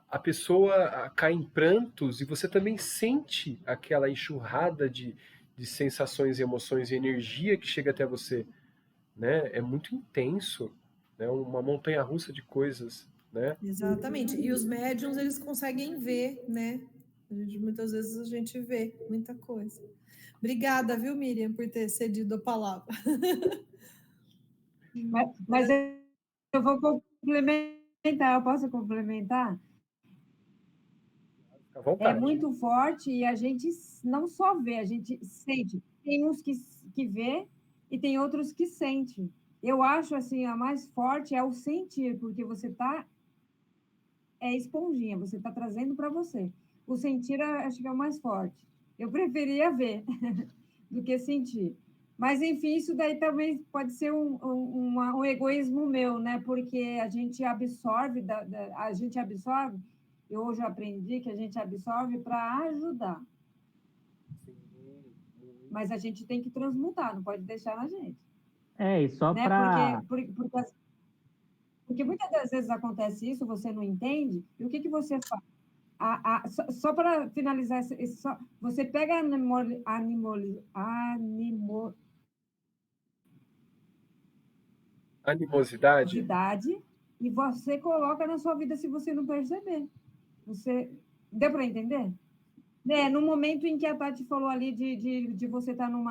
A pessoa cai em prantos e você também sente aquela enxurrada de sensações, emoções e energia que chega até você, né? É muito intenso, né? Uma montanha-russa de coisas, né? Exatamente. E os médiums, eles conseguem ver, né? Muitas vezes a gente vê muita coisa. Obrigada, viu, Miriam, por ter cedido a palavra. Mas eu vou complementar, eu posso complementar? Fica à vontade. É muito forte e a gente não só vê, a gente sente. Tem uns que vê e tem outros que sente. Eu acho assim, a mais forte é o sentir, porque você é esponjinha, você está trazendo para você. O sentir, acho que é o mais forte. Eu preferia ver do que sentir. Mas, enfim, isso daí também pode ser um egoísmo meu, né? Porque a gente absorve, eu hoje aprendi que a gente absorve para ajudar. Mas a gente tem que transmutar, não pode deixar na gente. E só né? para... Porque muitas das vezes acontece isso, você não entende, e o que você faz? Só para finalizar, você pega a animosidade e você coloca na sua vida se você não perceber. Deu para entender? No momento em que a Tati falou ali de você estar num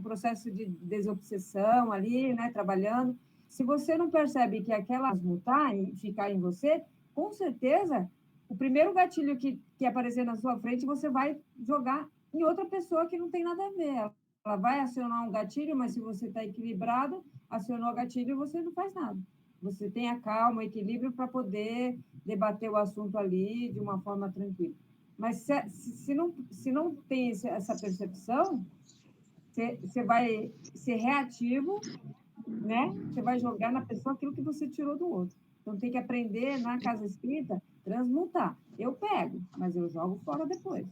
processo de desobsessão ali, né, trabalhando, se você não percebe que aquela mutar e ficar em você, com certeza o primeiro gatilho que aparecer na sua frente, você vai jogar em outra pessoa que não tem nada a ver. Ela vai acionar um gatilho, mas se você está equilibrado, acionou o gatilho e você não faz nada. Você tem a calma, o equilíbrio para poder debater o assunto ali de uma forma tranquila. Mas se não tem essa percepção, você vai ser reativo, né? Você vai jogar na pessoa aquilo que você tirou do outro. Então, tem que aprender, na casa espírita, transmutar. Eu pego, mas eu jogo fora depois.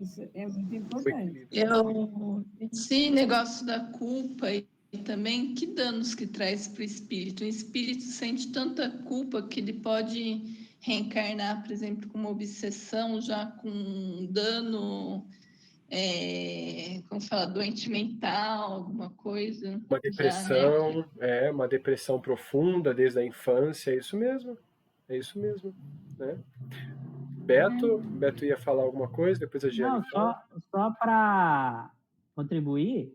Isso é muito importante. Esse negócio da culpa e também, que danos que traz para o espírito? O espírito sente tanta culpa que ele pode reencarnar, por exemplo, com uma obsessão, já com dano, como fala, doente mental, alguma coisa. Uma depressão, uma depressão profunda desde a infância, é isso mesmo, né? Beto ia falar alguma coisa, depois a Giane fala. Só para contribuir,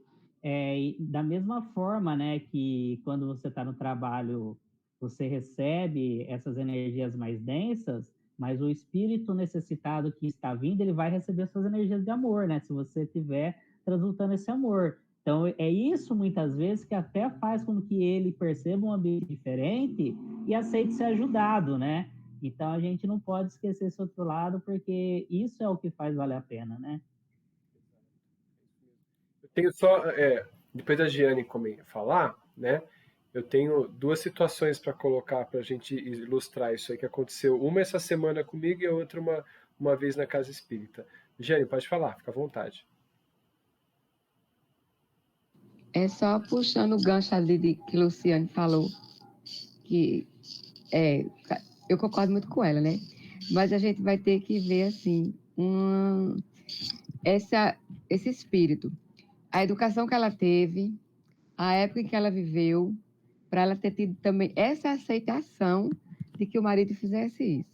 da mesma forma, né, que quando você está no trabalho, você recebe essas energias mais densas, mas o espírito necessitado que está vindo, ele vai receber suas energias de amor, né, se você estiver transmutando esse amor. Então, é isso, muitas vezes, que até faz com que ele perceba um ambiente diferente e aceite ser ajudado, né? Então, a gente não pode esquecer esse outro lado, porque isso é o que faz valer a pena, né? Eu tenho só, depois da Giane falar, né? Eu tenho duas situações para colocar para a gente ilustrar isso aí que aconteceu. Uma essa semana comigo e a outra uma vez na Casa Espírita. Giane, pode falar, fica à vontade. É só puxando o gancho ali que Luciane falou, que eu concordo muito com ela, né? Mas a gente vai ter que ver, assim, esse espírito. A educação que ela teve, a época em que ela viveu, para ela ter tido também essa aceitação de que o marido fizesse isso.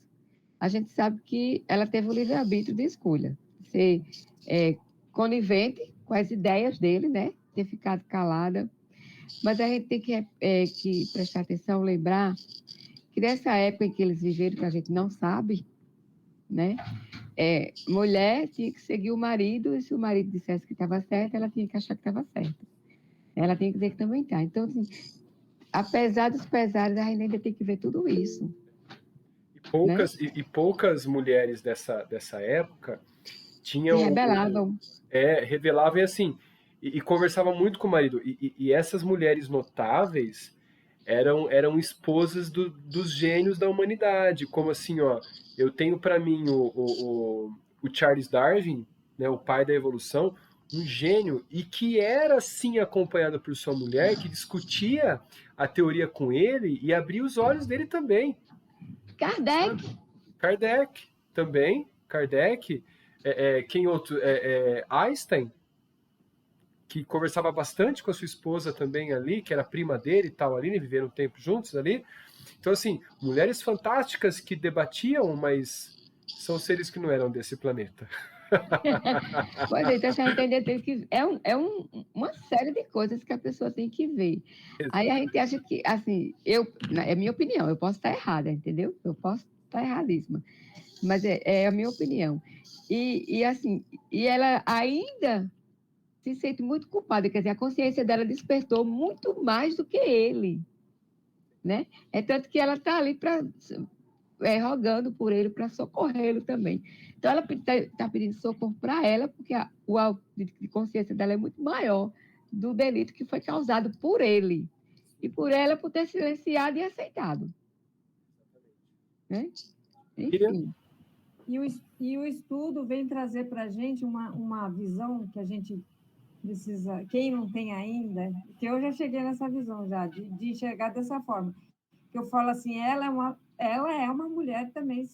A gente sabe que ela teve o livre-arbítrio de escolha, ser conivente com as ideias dele, né? Ter ficado calada. Mas a gente tem que prestar atenção, lembrar que nessa época em que eles viveram, que a gente não sabe, né? Mulher tinha que seguir o marido, e se o marido dissesse que estava certo, ela tinha que achar que estava certo. Ela tinha que dizer que também está. Então, assim, apesar dos pesares, a gente ainda tem que ver tudo isso. E poucas mulheres dessa época tinham... Se rebelavam. Revelavam e assim, e conversavam muito com o marido. E essas mulheres notáveis eram esposas dos gênios da humanidade, como assim, ó, eu tenho para mim o Charles Darwin, né, o pai da evolução, um gênio, e que era sim acompanhado por sua mulher, que discutia a teoria com ele e abria os olhos dele também. Kardec também, quem outro? Einstein, que conversava bastante com a sua esposa também ali, que era prima dele e tal ali, né, viveram um tempo juntos ali. Então, assim, mulheres fantásticas que debatiam, mas são seres que não eram desse planeta. Pois é, então a gente entender que uma série de coisas que a pessoa tem que ver. Aí a gente acha que, assim, é minha opinião, eu posso estar errada, entendeu? Eu posso estar erradíssima, mas é a minha opinião. E assim, ela ainda se sente muito culpada, quer dizer, a consciência dela despertou muito mais do que ele, né? É tanto que ela está ali rogando por ele, para socorrê-lo também. Então, ela está pedindo socorro para ela, porque o auto de consciência dela é muito maior do delito que foi causado por ele, e por ela por ter silenciado e aceitado. Né? Enfim. E o estudo vem trazer para a gente uma visão que a gente precisa, quem não tem ainda, que eu já cheguei nessa visão já, de enxergar dessa forma, que eu falo assim, ela é uma mulher também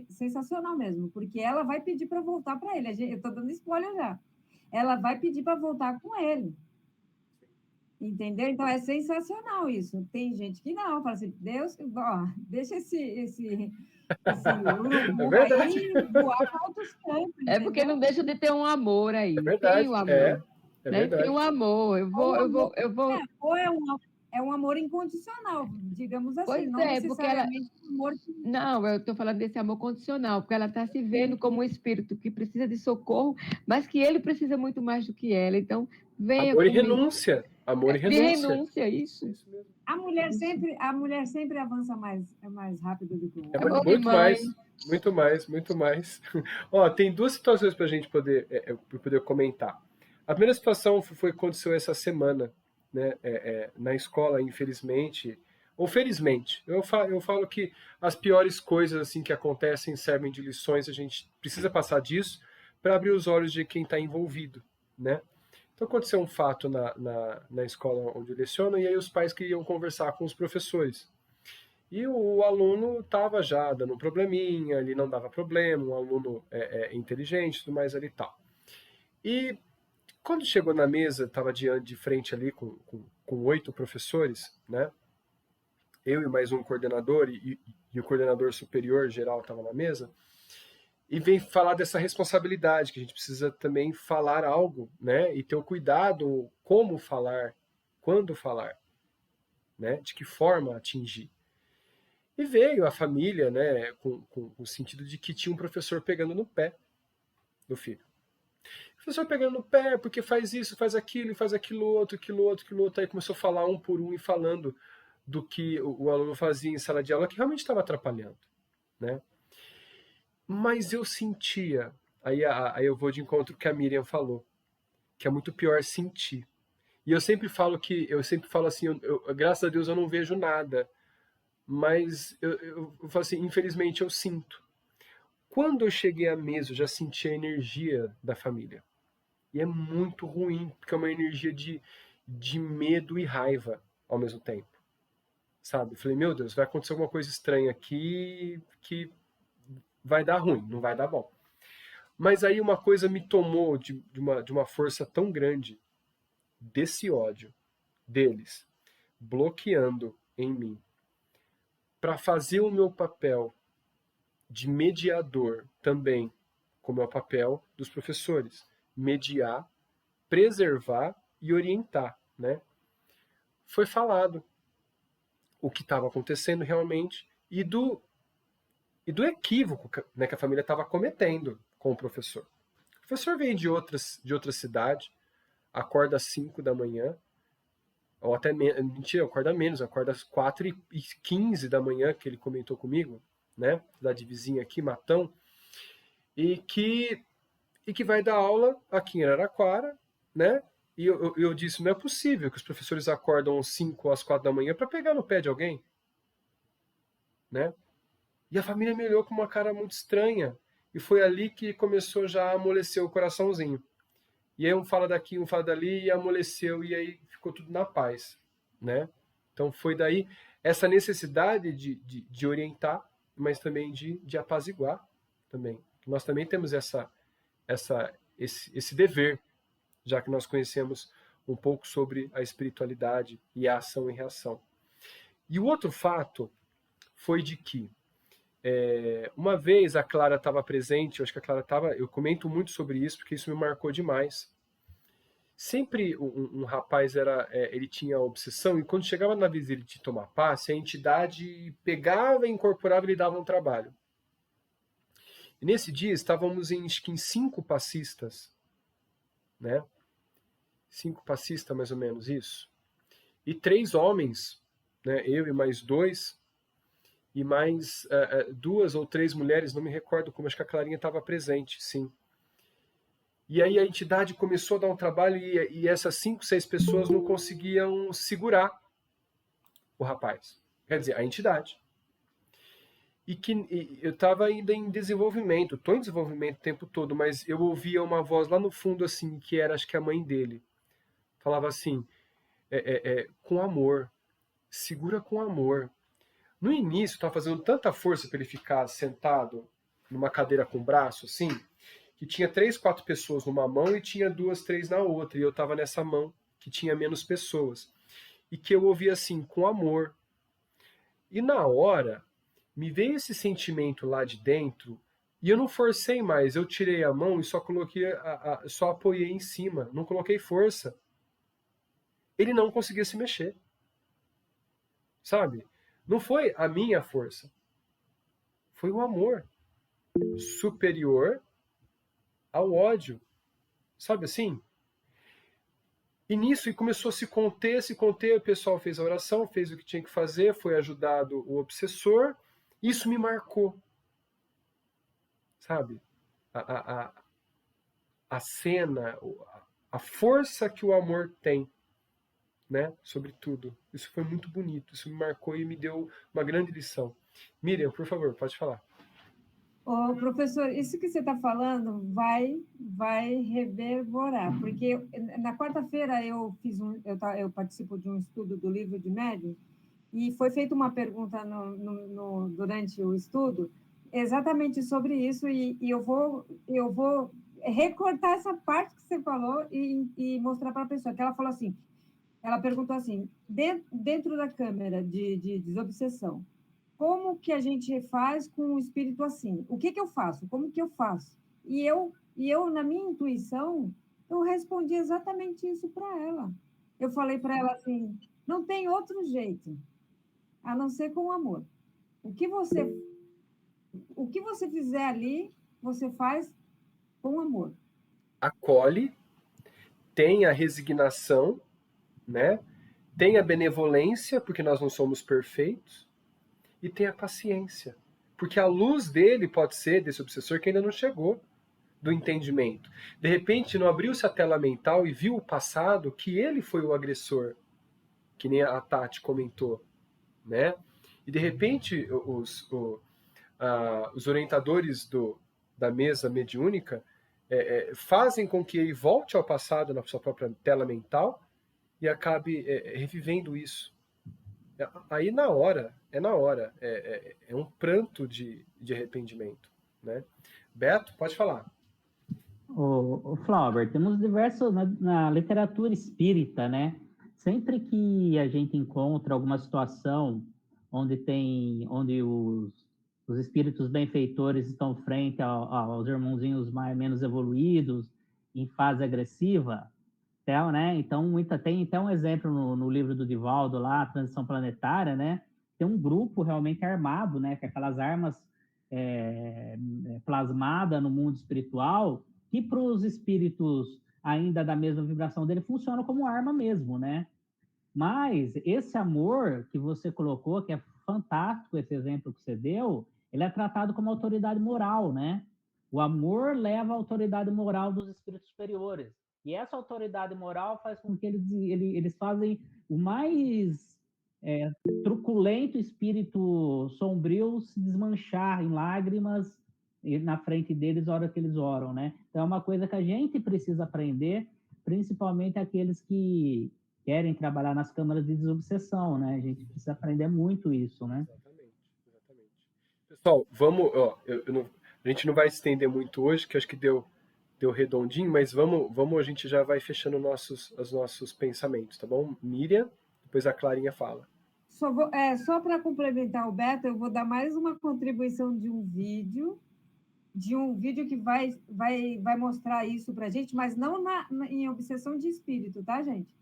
sensacional mesmo, porque ela vai pedir para voltar para ele, eu estou dando spoiler já, ela vai pedir para voltar com ele, entendeu? Então é sensacional isso, tem gente que não, fala assim, Deus, deixa esse urubu aí voar para outros campos. É porque não deixa de ter um amor aí. É verdade, tem o amor. verdade. Tem um amor. Eu vou. Ou é é um amor incondicional, digamos assim, Pois não é, porque ela. necessariamente um amor que Não, eu estou falando desse amor condicional, porque ela está se vendo como um espírito que precisa de socorro, mas que ele precisa muito mais do que ela. Então, venha Amor e comigo. renúncia. Amor e De renúncia. renúncia, isso. Isso mesmo. a mulher sempre avança mais rápido do que o É homem. Amor muito demais. mais, muito mais, muito mais. Ó, tem duas situações para a gente poder, poder comentar. A primeira situação foi aconteceu essa semana, né, na escola, infelizmente, ou felizmente. Eu falo que as piores coisas assim que acontecem servem de lições, a gente precisa passar disso para abrir os olhos de quem está envolvido, né? Então aconteceu um fato na escola onde eu leciono, e aí os pais queriam conversar com os professores. E o aluno estava já dando um probleminha, ele não dava problema, um aluno inteligente, tudo mais ali e tal. E quando chegou na mesa, estava de frente ali com 8 professores, né? Eu e mais um coordenador, e o coordenador superior geral estava na mesa, e vem falar dessa responsabilidade, que a gente precisa também falar algo, né? E ter o cuidado como falar, quando falar, né? De que forma atingir. E veio a família, né, com o sentido de que tinha um professor pegando no pé do filho. O professor pegando no pé, porque faz isso, faz aquilo, e faz aquilo outro. Aí começou a falar um por um e falando do que o aluno fazia em sala de aula, que realmente estava atrapalhando, né? Mas eu sentia, aí eu vou de encontro com o que a Miriam falou, que é muito pior sentir. E eu sempre falo assim, graças a Deus eu não vejo nada, mas eu falo assim, infelizmente eu sinto. Quando eu cheguei à mesa, eu já senti a energia da família. E é muito ruim, porque é uma energia de medo e raiva ao mesmo tempo. Sabe? Eu falei, meu Deus, vai acontecer alguma coisa estranha aqui que vai dar ruim, não vai dar bom. Mas aí uma coisa me tomou de uma força tão grande desse ódio deles, bloqueando em mim, para fazer o meu papel de mediador também, como é o papel dos professores, mediar, preservar e orientar, né? Foi falado o que estava acontecendo realmente e do equívoco, né, que a família estava cometendo com o professor. O professor vem de outra cidade, acorda às 5 da manhã, ou até mentira, acorda menos, acorda às 4h15 da manhã, que ele comentou comigo, né, cidade vizinha aqui, Matão, e que vai dar aula aqui em Araraquara, né? E eu disse, não é possível que os professores acordam às 5 às 4 da manhã para pegar no pé de alguém, né? E a família me olhou com uma cara muito estranha, e foi ali que começou já a amolecer o coraçãozinho. E aí um fala daqui, um fala dali, e amoleceu, e aí ficou tudo na paz, né? Então foi daí essa necessidade de orientar, mas também de apaziguar também. Nós também temos esse dever, já que nós conhecemos um pouco sobre a espiritualidade e a ação e reação. E o outro fato foi de que uma vez a Clara estava presente, eu acho que a Clara estava, eu comento muito sobre isso, porque isso me marcou demais. Sempre um rapaz ele tinha a obsessão, e quando chegava na vez dele de tomar passe, a entidade pegava, incorporava e lhe dava um trabalho. E nesse dia estávamos acho que em 5 passistas, né? 5 passistas, mais ou menos, isso. E 3 homens, né? Eu e mais 2, e mais 2 ou 3 mulheres, não me recordo como, acho que a Clarinha estava presente, sim. E aí a entidade começou a dar um trabalho, e essas 5, 6 pessoas não conseguiam segurar o rapaz. Quer dizer, a entidade. E eu estava ainda em desenvolvimento, estou em desenvolvimento o tempo todo, mas eu ouvia uma voz lá no fundo, assim, que era, acho que a mãe dele. Falava assim, com amor, segura com amor. No início, estava fazendo tanta força para ele ficar sentado numa cadeira com o braço, assim, que tinha 3, 4 pessoas numa mão e tinha 2, 3 na outra, e eu estava nessa mão, que tinha menos pessoas. E que eu ouvia assim, com amor. E na hora, me veio esse sentimento lá de dentro, e eu não forcei mais, eu tirei a mão e só coloquei, só apoiei em cima, não coloquei força. Ele não conseguia se mexer. sabe? Não foi a minha força, foi o amor superior ao ódio, sabe assim? E nisso, e começou a se conter, o pessoal fez a oração, fez o que tinha que fazer, foi ajudado o obsessor, isso me marcou, sabe? A cena, a força que o amor tem, né, sobre tudo. Isso foi muito bonito, isso me marcou e me deu uma grande lição. Miriam, por favor, pode falar. Ô, professor, isso que você está falando vai reverberar, porque na quarta-feira eu participo de um estudo do livro de médiuns e foi feita uma pergunta durante o estudo exatamente sobre isso e eu vou recortar essa parte que você falou e mostrar para a pessoa, que ela falou assim, ela perguntou assim, dentro da câmera de desobsessão, como que a gente faz com um espírito assim? O que eu faço? Como que eu faço? E eu na minha intuição, eu respondi exatamente isso para ela. Eu falei para ela assim, não tem outro jeito, a não ser com amor. O que você fizer ali, você faz com amor. Acolhe, tem a resignação, né? Tem a benevolência, porque nós não somos perfeitos, e tem a paciência. Porque a luz dele pode ser, desse obsessor, que ainda não chegou do entendimento. De repente, não abriu-se a tela mental e viu o passado, que ele foi o agressor, que nem a Tati comentou, né? E de repente, os orientadores da mesa mediúnica fazem com que ele volte ao passado na sua própria tela mental e acabe revivendo isso. Aí na hora, é um pranto de arrependimento, né? Beto, pode falar. O Flauber, temos diversos na literatura espírita, né? Sempre que a gente encontra alguma situação onde os espíritos benfeitores estão frente aos irmãozinhos menos evoluídos, em fase agressiva, né? Então, tem até um exemplo no livro do Divaldo lá, a Transição Planetária, né? Tem um grupo realmente armado, né? Com aquelas armas plasmadas no mundo espiritual, que para os espíritos ainda da mesma vibração dele funciona como arma mesmo, né? Mas esse amor que você colocou, que é fantástico esse exemplo que você deu, ele é tratado como autoridade moral, né? O amor leva a autoridade moral dos espíritos superiores. E essa autoridade moral faz com que eles fazem o mais truculento espírito sombrio se desmanchar em lágrimas na frente deles na hora que eles oram, né? Então é uma coisa que a gente precisa aprender, principalmente aqueles que querem trabalhar nas câmaras de desobsessão, né? A gente precisa aprender muito isso, né? Exatamente. Pessoal, vamos, a gente não vai se estender muito hoje, que acho que deu redondinho, mas vamos, a gente já vai fechando os nossos pensamentos, tá bom? Miriam, depois a Clarinha fala. Só para complementar o Beto, eu vou dar mais uma contribuição de um vídeo que vai mostrar isso para a gente, mas não em obsessão de espírito, tá, gente?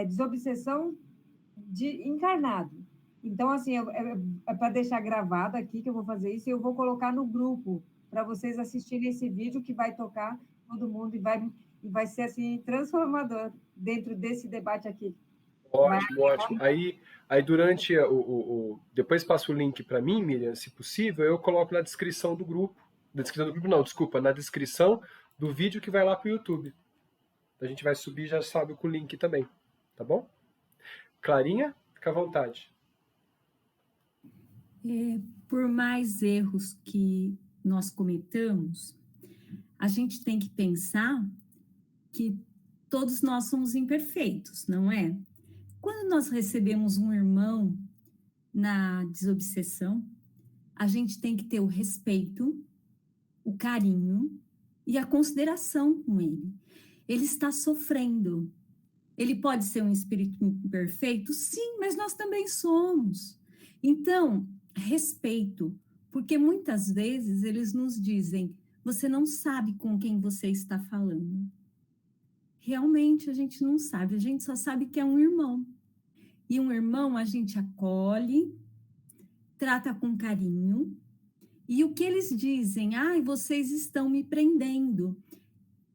Desobsessão de encarnado. Então, assim, é para deixar gravado aqui que eu vou fazer isso e eu vou colocar no grupo para vocês assistirem esse vídeo que vai tocar todo mundo e vai ser, assim, transformador dentro desse debate aqui. Ótimo. Aí durante depois passa o link para mim, Miriam, se possível, eu coloco na descrição do grupo. Na descrição do vídeo que vai lá para o YouTube. A gente vai subir, já sabe, com o link também. Tá bom? Clarinha, fica à vontade. Por mais erros que nós cometamos, a gente tem que pensar que todos nós somos imperfeitos, não é? Quando nós recebemos um irmão na desobsessão, a gente tem que ter o respeito, o carinho e a consideração com ele. Ele está sofrendo. Ele pode ser um espírito imperfeito? Sim, mas nós também somos. Então, respeito, porque muitas vezes eles nos dizem, você não sabe com quem você está falando. Realmente a gente não sabe, a gente só sabe que é um irmão. E um irmão a gente acolhe, trata com carinho, e o que eles dizem? Ai, vocês estão me prendendo.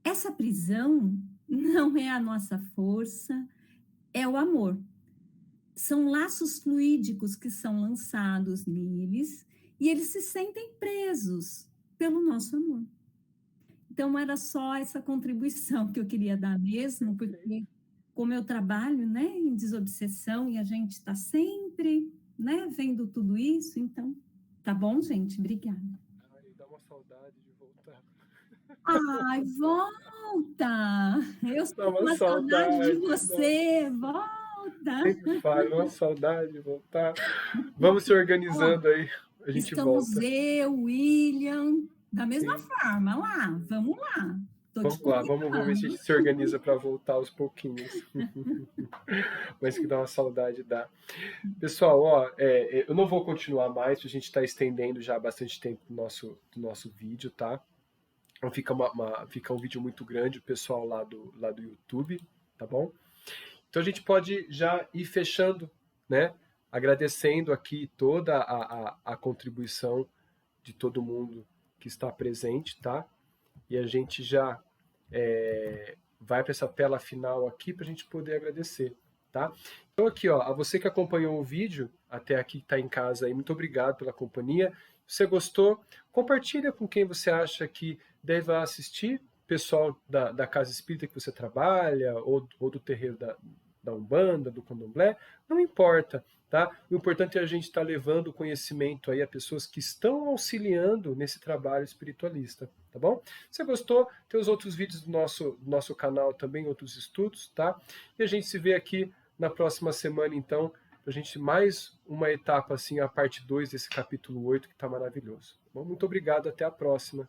Essa prisão não é a nossa força, é o amor. São laços fluídicos que são lançados neles, e eles se sentem presos pelo nosso amor. Então, era só essa contribuição que eu queria dar mesmo, porque como eu trabalho, né, em desobsessão, e a gente está sempre, né, vendo tudo isso, então, tá bom, gente? Obrigada. Ai, dá uma saudade de voltar. Ai, volta! Eu Dá sinto uma uma saudade de saudade, você, volta! sempre falo, uma saudade de voltar. Vamos se organizando aí, a gente Estamos volta. eu, William, da mesma Sim. forma, lá, vamos lá. Tô Vamos te lá, vamos ver se a convidando. gente se organiza para voltar aos pouquinhos. Mas que dá uma saudade, dá. Pessoal, ó, eu não vou continuar mais, a gente está estendendo já há bastante tempo do nosso vídeo, tá? Então fica um vídeo muito grande, o pessoal lá do YouTube, tá bom? Então a gente pode já ir fechando, né? Agradecendo aqui toda a contribuição de todo mundo que está presente, tá? E a gente já vai para essa tela final aqui para a gente poder agradecer, tá? Então aqui, ó, a você que acompanhou o vídeo até aqui, que está em casa aí, muito obrigado pela companhia. Se você gostou, compartilha com quem você acha que deve assistir, pessoal da Casa Espírita que você trabalha, ou do terreiro da Umbanda, do Candomblé, não importa, tá? O importante é a gente estar levando o conhecimento aí a pessoas que estão auxiliando nesse trabalho espiritualista, tá bom? Se você gostou, tem os outros vídeos do nosso canal também, outros estudos, tá? E a gente se vê aqui na próxima semana, então, pra gente mais uma etapa, assim, a parte 2 desse capítulo 8, que tá maravilhoso. Bom, muito obrigado, até a próxima.